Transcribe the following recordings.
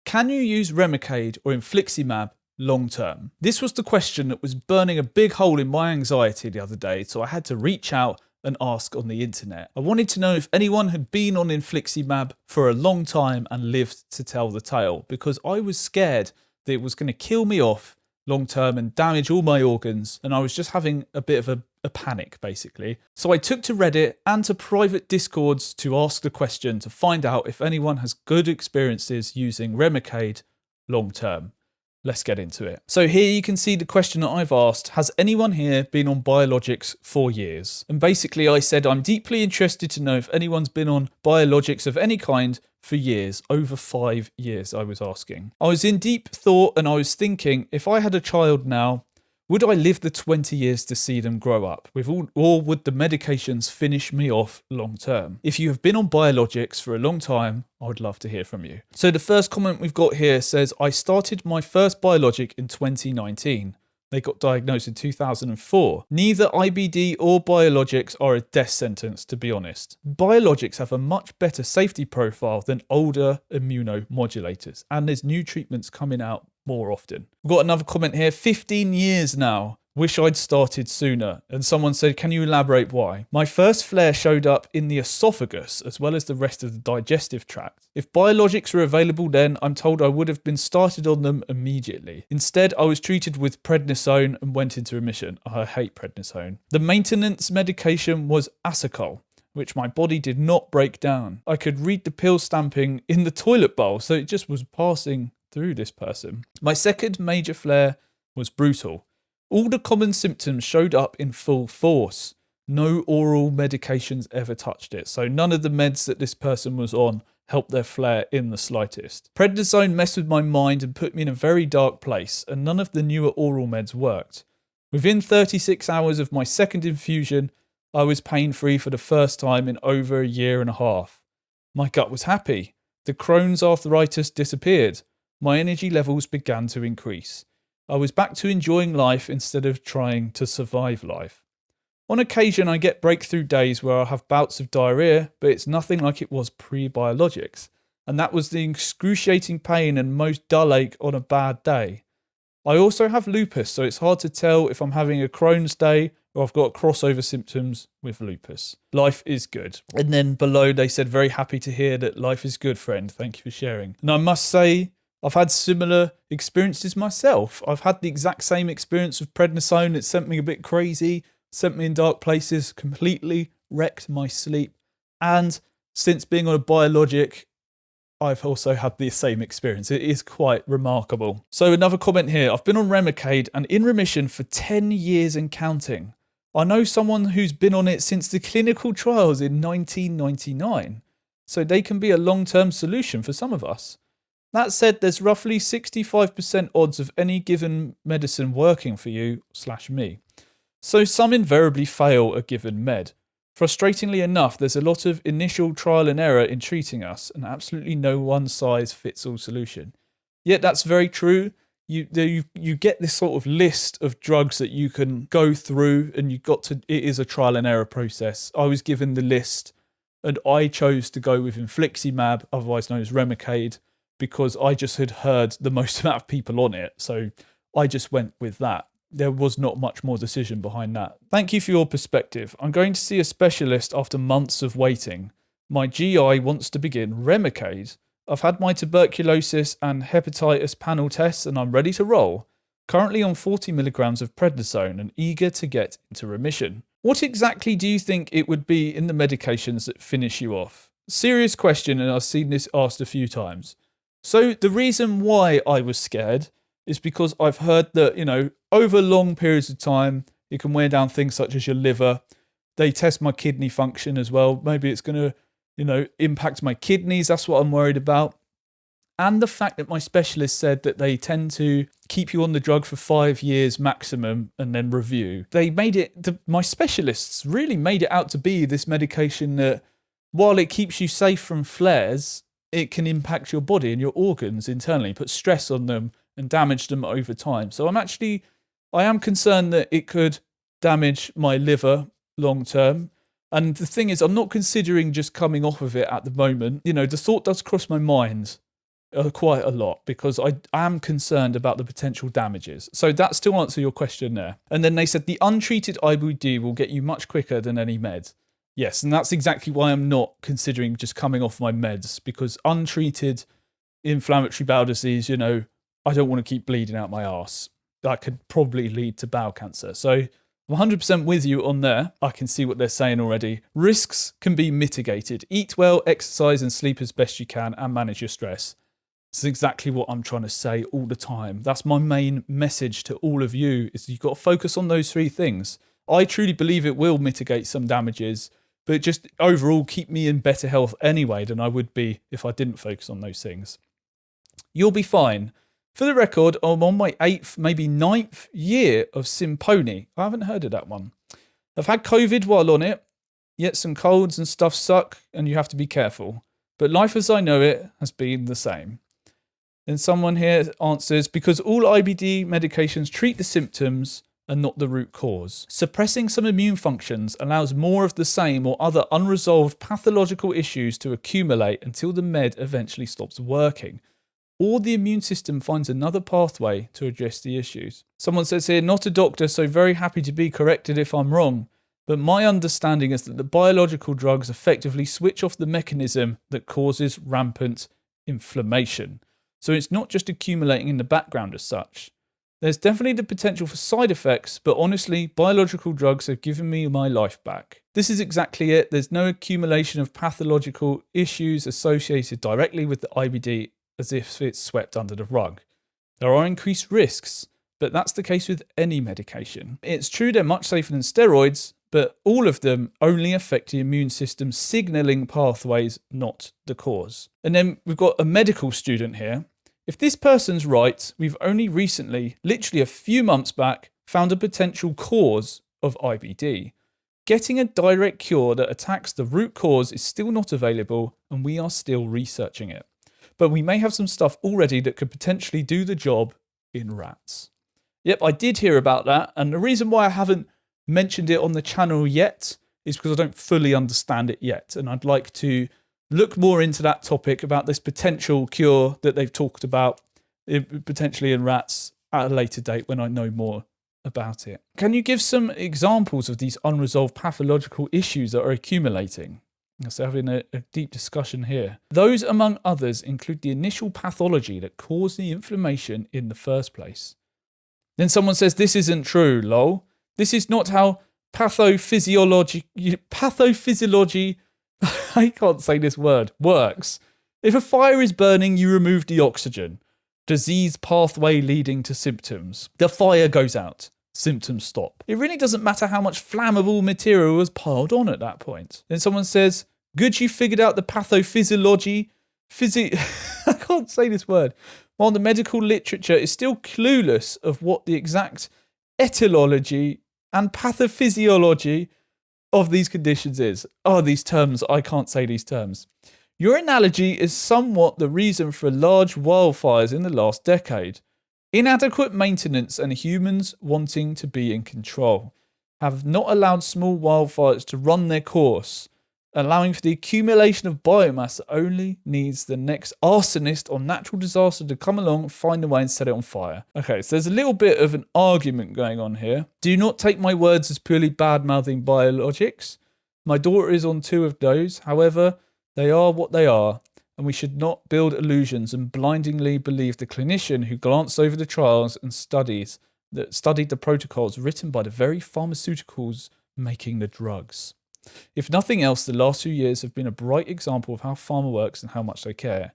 Can you use Remicade or Infliximab long term? This was the question that was burning a big hole in my anxiety the other day, so I had to reach out and ask on the internet. I wanted to know if anyone had been on Infliximab for a long time and lived to tell the tale, because I was scared that it was going to kill me off long term and damage all my organs, and I was just having a bit of a panic, basically. So I took to Reddit and to private discords to ask the question to find out if anyone has good experiences using Remicade long term. Let's get into it. So here you can see the question that I've asked: has anyone here been on biologics for years? And basically I said I'm deeply interested to know if anyone's been on biologics of any kind for years, over 5 years I was asking. I was in deep thought and I was thinking, if I had a child now, would I live the 20 years to see them grow up? Or would the medications finish me off long term? If you have been on biologics for a long time, I would love to hear from you. So the first comment we've got here says, I started my first biologic in 2019. They got diagnosed in 2004. Neither IBD or biologics are a death sentence, to be honest. Biologics have a much better safety profile than older immunomodulators, and there's new treatments coming out more often. We've got another comment here, 15 years now. Wish I'd started sooner. And someone said, can you elaborate why? My first flare showed up in the esophagus as well as the rest of the digestive tract. If biologics were available then, I'm told I would have been started on them immediately. Instead, I was treated with prednisone and went into remission. I hate prednisone. The maintenance medication was Asacol, which my body did not break down. I could read the pill stamping in the toilet bowl, so it just was passing through this person. My second major flare was brutal. All the common symptoms showed up in full force. No oral medications ever touched it. So none of the meds that this person was on helped their flare in the slightest. Prednisone messed with my mind and put me in a very dark place, and none of the newer oral meds worked. Within 36 hours of my second infusion, I was pain-free for the first time in over a year and a half. My gut was happy. The Crohn's arthritis disappeared. My energy levels began to increase. I was back to enjoying life instead of trying to survive life. On occasion, I get breakthrough days where I have bouts of diarrhea, but it's nothing like it was pre-biologics. And that was the excruciating pain and most dull ache on a bad day. I also have lupus, so it's hard to tell if I'm having a Crohn's day or I've got crossover symptoms with lupus. Life is good. And then below they said, very happy to hear that life is good, friend. Thank you for sharing. And I must say, I've had similar experiences myself. I've had the exact same experience with prednisone. It sent me a bit crazy, sent me in dark places, completely wrecked my sleep. And since being on a biologic, I've also had the same experience. It is quite remarkable. So another comment here. I've been on Remicade and in remission for 10 years and counting. I know someone who's been on it since the clinical trials in 1999. So they can be a long-term solution for some of us. That said, there's roughly 65% odds of any given medicine working for you/me. So some invariably fail a given med. Frustratingly enough, there's a lot of initial trial and error in treating us and absolutely no one-size-fits-all solution. Yet that's very true. You get this sort of list of drugs that you can go through and it is a trial and error process. I was given the list and I chose to go with Infliximab, otherwise known as Remicade, because I just had heard the most amount of people on it. So I just went with that. There was not much more decision behind that. Thank you for your perspective. I'm going to see a specialist after months of waiting. My GI wants to begin Remicade. I've had my tuberculosis and hepatitis panel tests and I'm ready to roll. Currently on 40 milligrams of prednisone and eager to get into remission. What exactly do you think it would be in the medications that finish you off? Serious question, and I've seen this asked a few times. So the reason why I was scared is because I've heard that, over long periods of time, it can wear down things such as your liver. They test my kidney function as well. Maybe it's going to, impact my kidneys. That's what I'm worried about. And the fact that my specialist said that they tend to keep you on the drug for 5 years maximum and then review. My specialists really made it out to be this medication that while it keeps you safe from flares, it can impact your body and your organs internally, put stress on them and damage them over time. So I am concerned that it could damage my liver long term. And the thing is, I'm not considering just coming off of it at the moment. The thought does cross my mind quite a lot because I am concerned about the potential damages. So that's to answer your question there. And then they said the untreated IBD will get you much quicker than any med. Yes, and that's exactly why I'm not considering just coming off my meds, because untreated inflammatory bowel disease, I don't want to keep bleeding out my arse. That could probably lead to bowel cancer. So I'm 100% with you on there. I can see what they're saying already. Risks can be mitigated. Eat well, exercise and sleep as best you can, and manage your stress. This is exactly what I'm trying to say all the time. That's my main message to all of you, is you've got to focus on those three things. I truly believe it will mitigate some damages, but just overall keep me in better health anyway than I would be if I didn't focus on those things. You'll be fine. For the record, I'm on my 8th, maybe 9th year of Simponi. I haven't heard of that one. I've had COVID while on it, yet some colds and stuff suck and you have to be careful. But life as I know it has been the same. And someone here answers, because all IBD medications treat the symptoms and not the root cause. Suppressing some immune functions allows more of the same or other unresolved pathological issues to accumulate until the med eventually stops working, or the immune system finds another pathway to address the issues. Someone says here, not a doctor, so very happy to be corrected if I'm wrong, but my understanding is that the biological drugs effectively switch off the mechanism that causes rampant inflammation. So it's not just accumulating in the background as such. There's definitely the potential for side effects, but honestly, biological drugs have given me my life back. This is exactly it. There's no accumulation of pathological issues associated directly with the IBD as if it's swept under the rug. There are increased risks, but that's the case with any medication. It's true they're much safer than steroids, but all of them only affect the immune system signaling pathways, not the cause. And then we've got a medical student here. If this person's right, we've only recently, literally a few months back, found a potential cause of IBD. Getting a direct cure that attacks the root cause is still not available, and we are still researching it. But we may have some stuff already that could potentially do the job in rats. Yep, I did hear about that, and the reason why I haven't mentioned it on the channel yet is because I don't fully understand it yet, and I'd like to look more into that topic about this potential cure that they've talked about potentially in rats at a later date when I know more about it. Can you give some examples of these unresolved pathological issues that are accumulating? So having a deep discussion here. Those, among others, include the initial pathology that caused the inflammation in the first place. Then someone says, this isn't true, lol. This is not how pathophysiology, I can't say this word, works. If a fire is burning, you remove the oxygen. Disease pathway leading to symptoms. The fire goes out. Symptoms stop. It really doesn't matter how much flammable material was piled on at that point. Then someone says, good, you figured out the pathophysiology. I can't say this word. While the medical literature is still clueless of what the exact etiology and pathophysiology of these conditions is. Oh, these terms, I can't say these terms. Your analogy is somewhat the reason for large wildfires in the last decade. Inadequate maintenance and humans wanting to be in control have not allowed small wildfires to run their course, allowing for the accumulation of biomass that only needs the next arsonist or natural disaster to come along, find a way and set it on fire. Okay, so there's a little bit of an argument going on here. Do not take my words as purely bad-mouthing biologics. My daughter is on 2 of those. However, they are what they are, and we should not build illusions and blindingly believe the clinician who glanced over the trials and studied the protocols written by the very pharmaceuticals making the drugs. If nothing else, the last 2 years have been a bright example of how pharma works and how much they care.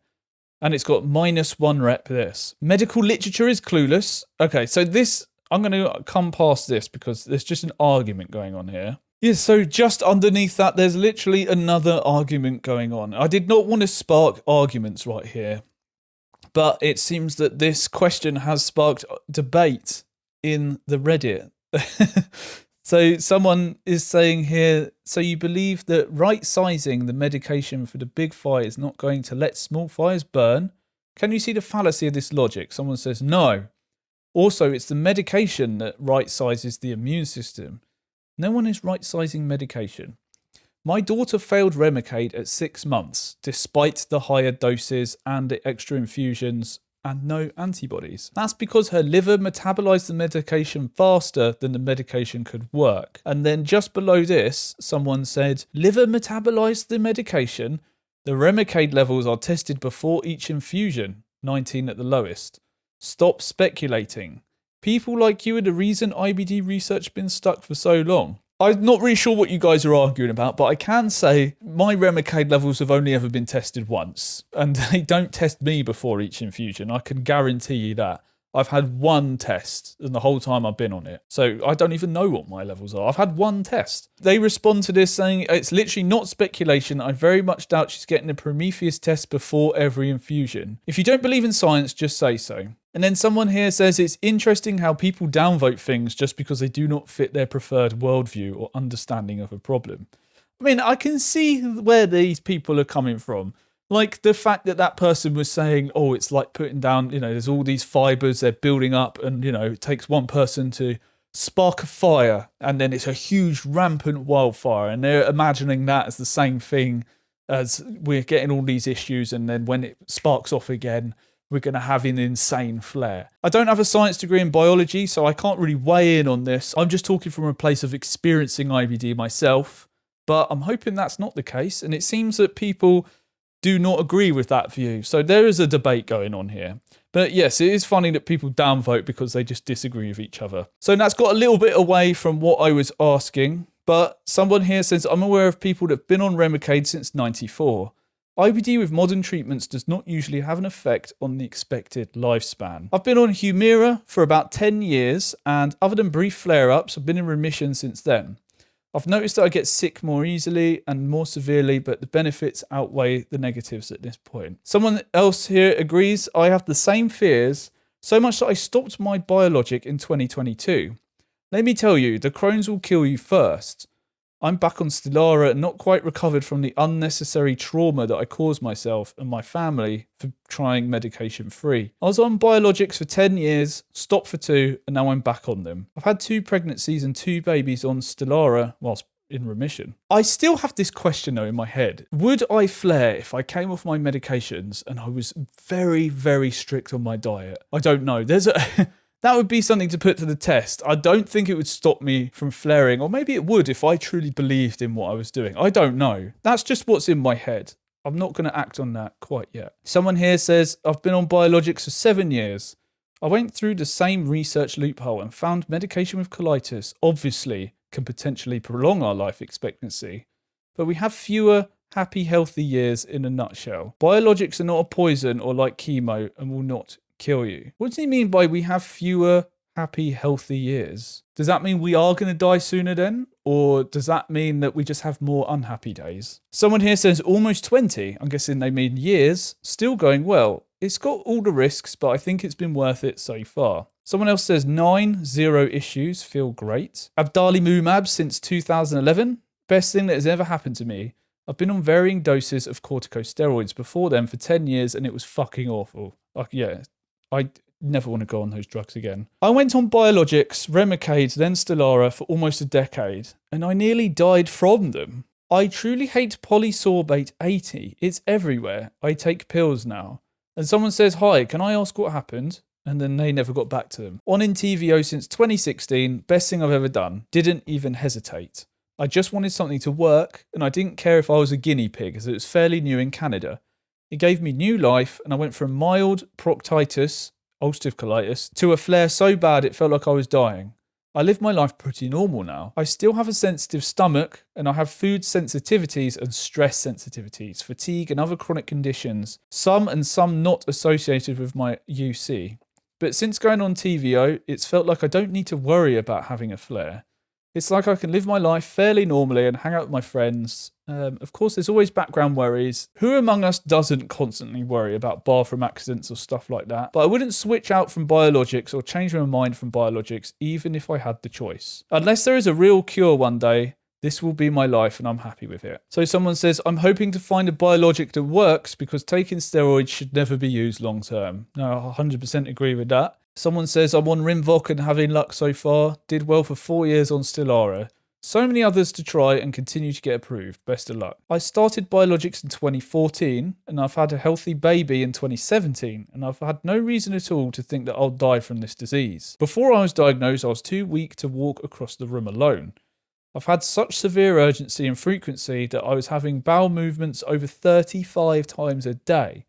And it's got -1 rep this. Medical literature is clueless. Okay, so this, I'm going to come past this because there's just an argument going on here. Yeah, so just underneath that, there's literally another argument going on. I did not want to spark arguments right here, but it seems that this question has sparked debate in the Reddit. So someone is saying here, so you believe that right-sizing the medication for the big fire is not going to let small fires burn? Can you see the fallacy of this logic? Someone says no. Also, it's the medication that right-sizes the immune system. No one is right-sizing medication. My daughter failed Remicade at 6 months, despite the higher doses and the extra infusions and no antibodies. That's because her liver metabolized the medication faster than the medication could work. And then just below this, someone said, liver metabolized the medication. The Remicade levels are tested before each infusion, 19 at the lowest. Stop speculating. People like you are the reason IBD research has been stuck for so long. I'm not really sure what you guys are arguing about, but I can say my Remicade levels have only ever been tested once, and they don't test me before each infusion. I can guarantee you that. I've had one test in the whole time I've been on it. So I don't even know what my levels are. I've had one test. They respond to this saying, it's literally not speculation. I very much doubt she's getting a Prometheus test before every infusion. If you don't believe in science, just say so. And then someone here says it's interesting how people downvote things just because they do not fit their preferred worldview or understanding of a problem. I mean, I can see where these people are coming from. Like the fact that that person was saying, oh, it's like putting down, there's all these fibers, they're building up and, it takes one person to spark a fire and then it's a huge rampant wildfire. And they're imagining that as the same thing as we're getting all these issues. And then when it sparks off again, we're going to have an insane flare. I don't have a science degree in biology, so I can't really weigh in on this. I'm just talking from a place of experiencing IBD myself, but I'm hoping that's not the case. And it seems that people do not agree with that view. So there is a debate going on here. But yes, it is funny that people downvote because they just disagree with each other. So that's got a little bit away from what I was asking. But someone here says, I'm aware of people that have been on Remicade since 94. IBD with modern treatments does not usually have an effect on the expected lifespan. I've been on Humira for about 10 years, and other than brief flare-ups, I've been in remission since then. I've noticed that I get sick more easily and more severely, but the benefits outweigh the negatives at this point. Someone else here agrees, I have the same fears, so much that I stopped my biologic in 2022. Let me tell you, the Crohn's will kill you first. I'm back on Stelara and not quite recovered from the unnecessary trauma that I caused myself and my family for trying medication free. I was on biologics for 10 years, stopped for 2, and now I'm back on them. I've had 2 pregnancies and 2 babies on Stelara whilst in remission. I still have this question though in my head. Would I flare if I came off my medications and I was very, very strict on my diet? I don't know. That would be something to put to the test. I don't think it would stop me from flaring, or maybe it would if I truly believed in what I was doing. I don't know. That's just what's in my head. I'm not going to act on that quite yet. Someone here says, I've been on biologics for 7 years. I went through the same research loophole and found medication with colitis obviously can potentially prolong our life expectancy, but we have fewer happy, healthy years in a nutshell. Biologics are not a poison or like chemo and will not kill you. What does he mean by we have fewer happy, healthy years? Does that mean we are going to die sooner then? Or does that mean that we just have more unhappy days? Someone here says almost 20. I'm guessing they mean years. Still going well. It's got all the risks, but I think it's been worth it so far. Someone else says 9, 0 issues, feel great. Adalimumab since 2011. Best thing that has ever happened to me. I've been on varying doses of corticosteroids before then for 10 years and it was fucking awful. I never want to go on those drugs again. I went on biologics, Remicade, then Stelara for almost a decade, and I nearly died from them. I truly hate polysorbate 80. It's everywhere. I take pills now. And someone says, hi, can I ask what happened? And then they never got back to them. On Entyvio since 2016, best thing I've ever done. Didn't even hesitate. I just wanted something to work, and I didn't care if I was a guinea pig, as it was fairly new in Canada. It gave me new life, and I went from mild proctitis, ulcerative colitis, to a flare so bad it felt like I was dying. I live my life pretty normal now. I still have a sensitive stomach, and I have food sensitivities and stress sensitivities, fatigue and other chronic conditions, some not associated with my UC. But since going on TVO, it's felt like I don't need to worry about having a flare. It's like I can live my life fairly normally and hang out with my friends. Of course, there's always background worries. Who among us doesn't constantly worry about bathroom accidents or stuff like that? But I wouldn't switch out from biologics or change my mind from biologics, even if I had the choice. Unless there is a real cure one day, this will be my life and I'm happy with it. So someone says, I'm hoping to find a biologic that works because taking steroids should never be used long term. No, I 100% agree with that. Someone says, I'm on Rinvoq and having luck so far. Did well for 4 years on Stelara. So many others to try and continue to get approved. Best of luck. I started biologics in 2014 and I've had a healthy baby in 2017 and I've had no reason at all to think that I'll die from this disease. Before I was diagnosed, I was too weak to walk across the room alone. I've had such severe urgency and frequency that I was having bowel movements over 35 times a day.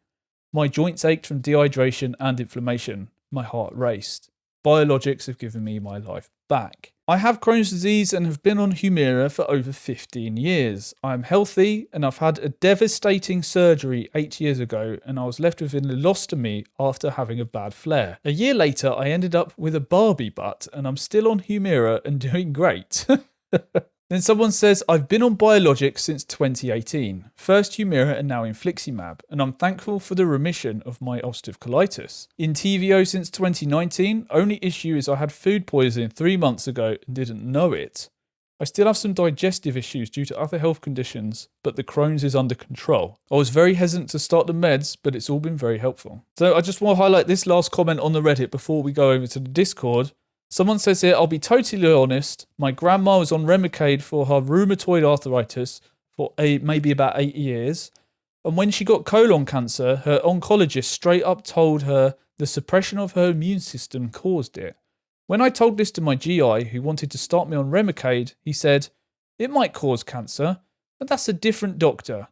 My joints ached from dehydration and inflammation. My heart raced. Biologics have given me my life back. I have Crohn's disease and have been on Humira for over 15 years. I am healthy and I've had a devastating surgery 8 years ago and I was left with an ileostomy after having a bad flare. A year later, I ended up with a Barbie butt and I'm still on Humira and doing great. Then someone says, I've been on biologics since 2018. First Humira and now Infliximab, and I'm thankful for the remission of my ulcerative colitis. In TVO since 2019, only issue is I had food poisoning 3 months ago and didn't know it. I still have some digestive issues due to other health conditions, but the Crohn's is under control. I was very hesitant to start the meds, but it's all been very helpful. So I just want to highlight this last comment on the Reddit before we go over to the Discord. Someone says here, I'll be totally honest, my grandma was on Remicade for her rheumatoid arthritis for maybe about 8 years. And when she got colon cancer, her oncologist straight up told her the suppression of her immune system caused it. When I told this to my GI, who wanted to start me on Remicade, he said, it might cause cancer, but that's a different doctor.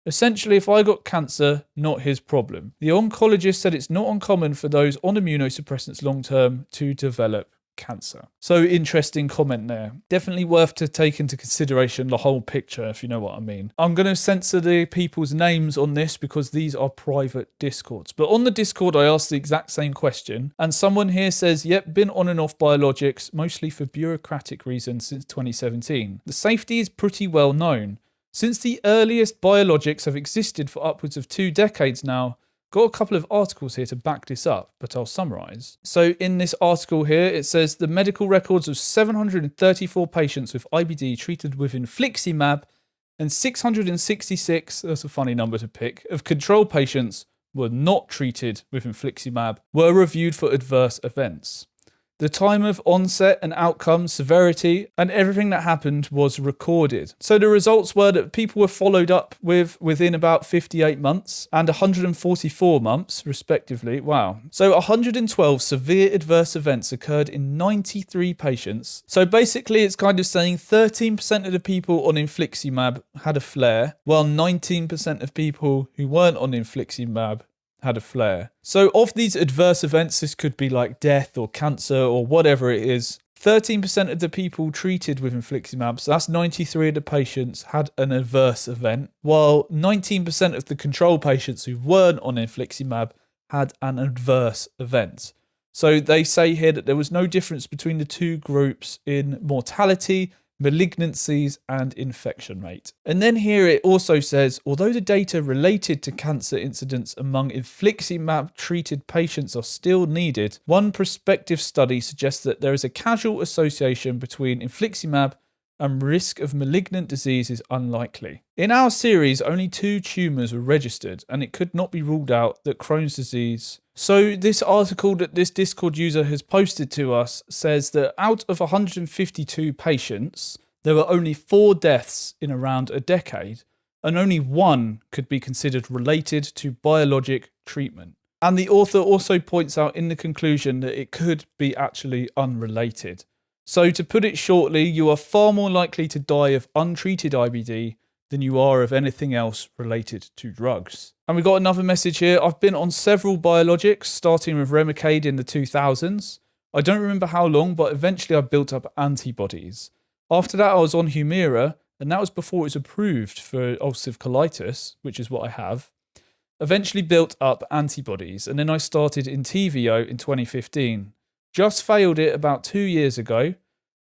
Essentially, if I got cancer, not his problem. The oncologist said it's not uncommon for those on immunosuppressants long term to develop cancer. So interesting comment there. Definitely worth to take into consideration the whole picture, if you know what I mean. I'm going to censor the people's names on this because these are private Discords. But on the Discord, I asked the exact same question. And someone here says, yep, been on and off biologics, mostly for bureaucratic reasons since 2017. The safety is pretty well known. Since the earliest biologics have existed for upwards of 2 decades now, got a couple of articles here to back this up, but I'll summarise. So in this article here, it says the medical records of 734 patients with IBD treated with Infliximab and 666, that's a funny number to pick, of control patients were not treated with Infliximab, were reviewed for adverse events. The time of onset and outcome, severity, and everything that happened was recorded. So the results were that people were followed up within about 58 months and 144 months, respectively. Wow. So 112 severe adverse events occurred in 93 patients. So basically, it's kind of saying 13% of the people on Infliximab had a flare, while 19% of people who weren't on Infliximab had a flare. So of these adverse events, this could be like death or cancer or whatever it is, 13% of the people treated with Infliximab, so that's 93 of the patients, had an adverse event, while 19% of the control patients who weren't on Infliximab had an adverse event. So they say here that there was no difference between the two groups in mortality, malignancies and infection rate. And then here it also says, although the data related to cancer incidence among Infliximab treated patients are still needed, one prospective study suggests that there is a causal association between Infliximab and risk of malignant disease is unlikely. In our series, only 2 tumours were registered, and it could not be ruled out that Crohn's disease. So this article that this Discord user has posted to us says that out of 152 patients, there were only 4 deaths in around a decade, and only 1 could be considered related to biologic treatment. And the author also points out in the conclusion that it could be actually unrelated. So to put it shortly, you are far more likely to die of untreated IBD than you are of anything else related to drugs. And we got another message here. I've been on several biologics, starting with Remicade in the 2000s. I don't remember how long, but eventually I built up antibodies. After that, I was on Humira, and that was before it was approved for ulcerative colitis, which is what I have. Eventually built up antibodies, and then I started in TVO in 2015. Just failed it about 2 years ago,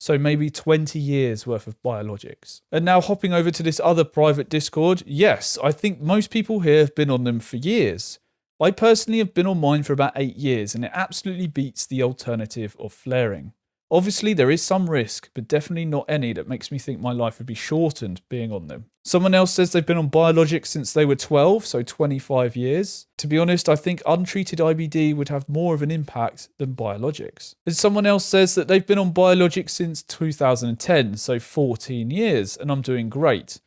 so maybe 20 years worth of biologics. And now hopping over to this other private Discord, yes, I think most people here have been on them for years. I personally have been on mine for about 8 years, and it absolutely beats the alternative of flaring. Obviously, there is some risk, but definitely not any that makes me think my life would be shortened being on them. Someone else says they've been on biologics since they were 12, so 25 years. To be honest, I think untreated IBD would have more of an impact than biologics. And someone else says that they've been on biologics since 2010, so 14 years, and I'm doing great.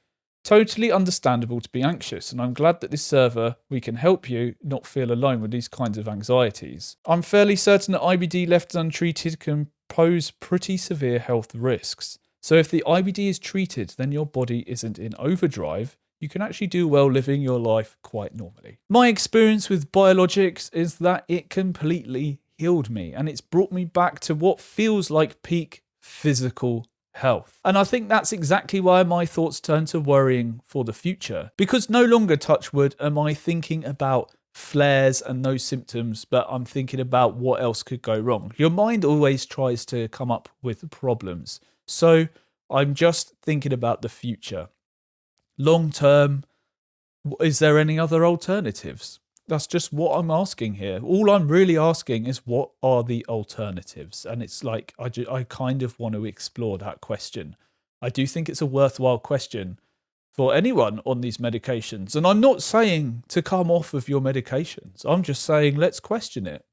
Totally understandable to be anxious, and I'm glad that this server, we can help you not feel alone with these kinds of anxieties. I'm fairly certain that IBD left untreated can pose pretty severe health risks. So if the IBD is treated, then your body isn't in overdrive. You can actually do well living your life quite normally. My experience with biologics is that it completely healed me, and it's brought me back to what feels like peak physical health. And I think that's exactly why my thoughts turn to worrying for the future, because no longer, touch wood, am I thinking about flares and those symptoms, but I'm thinking about what else could go wrong. Your mind always tries to come up with problems. So I'm just thinking about the future. Long term, is there any other alternatives? That's just what I'm asking here. All I'm really asking is, what are the alternatives? And it's like, I kind of want to explore that question. I do think it's a worthwhile question for anyone on these medications. And I'm not saying to come off of your medications. I'm just saying, let's question it.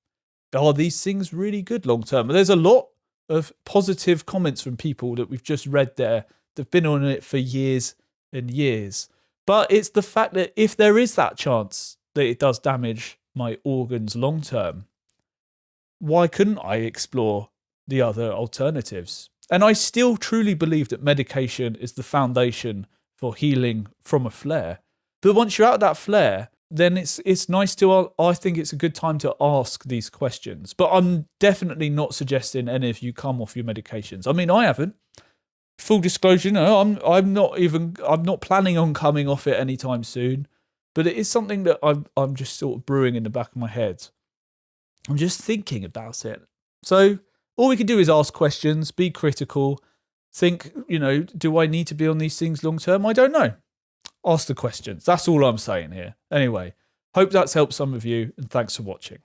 Are these things really good long term? There's a lot of positive comments from people that we've just read there. They've been on it for years and years. But it's the fact that if there is that chance that it does damage my organs long term, why couldn't I explore the other alternatives? And I still truly believe that medication is the foundation for healing from a flare. But once you're out of that flare, then it's nice to, I think it's a good time to ask these questions. But I'm definitely not suggesting any of you come off your medications. I mean, I haven't. Full disclosure, no, I'm not planning on coming off it anytime soon. But it is something that I'm just sort of brewing in the back of my head. I'm just thinking about it. So all we can do is ask questions, be critical, think, do I need to be on these things long term? I don't know. Ask the questions. That's all I'm saying here. Anyway, hope that's helped some of you, and thanks for watching.